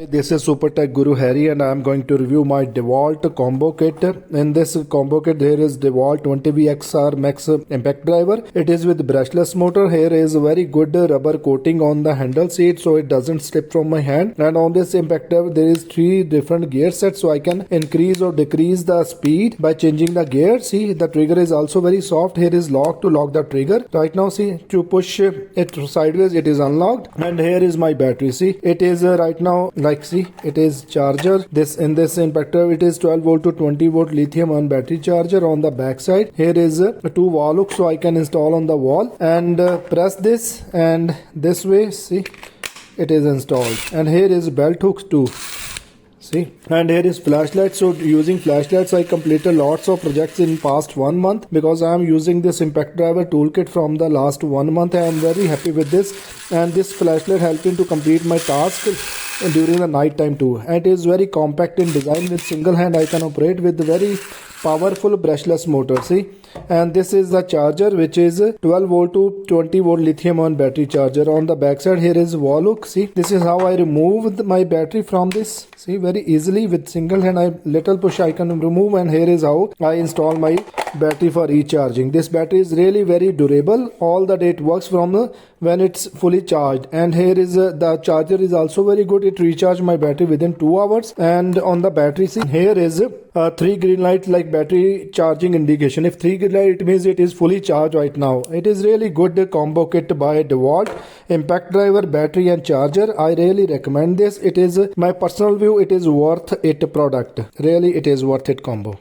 This is Super Tech Guru Harry and I am going to review my Dewalt combo kit. In this combo kit there is Dewalt 20V XR Max impact driver. It is with brushless motor. Here is a very good rubber coating on the handle seat so it doesn't slip from my hand. And on this impact driver there is 3 different gear sets so I can increase or decrease the speed by changing the gear. See, the trigger is also very soft. Here is lock to lock the trigger. Right now see, to push it sideways it is unlocked. And here is my battery. See, it is right now, like see, it is charger. This impact driver it is 12 volt to 20 volt lithium ion battery charger. On the back side here is 2 wall hooks so I can install on the wall and press this and this way, see, it is installed. And here is belt hooks too, see, and here is flashlight. So using flashlights I completed lots of projects in past 1 month because I am using this impact driver toolkit from the last 1 month. I am very happy with this, and this flashlight helping to complete my task during the night time too. And it is very compact in design. With single hand I can operate with very powerful brushless motor. See, and this is the charger which is 12 volt to 20 volt lithium ion battery charger. On the back side here is wall hook. See, this is how I remove my battery from this. See, very easily with single hand, I little push I can remove. And here is how I install my battery for recharging. This battery is really very durable. All the day it works from when it's fully charged. And here is the charger is also very good. It recharged my battery within 2 hours. And on the battery, see, here is 3 green light like battery charging indication. If 3 green light, it means it is fully charged right now. It is really good combo kit by Dewalt. Impact driver, battery and charger. I really recommend this. It is my personal view. It is worth it product. Really, it is worth it combo.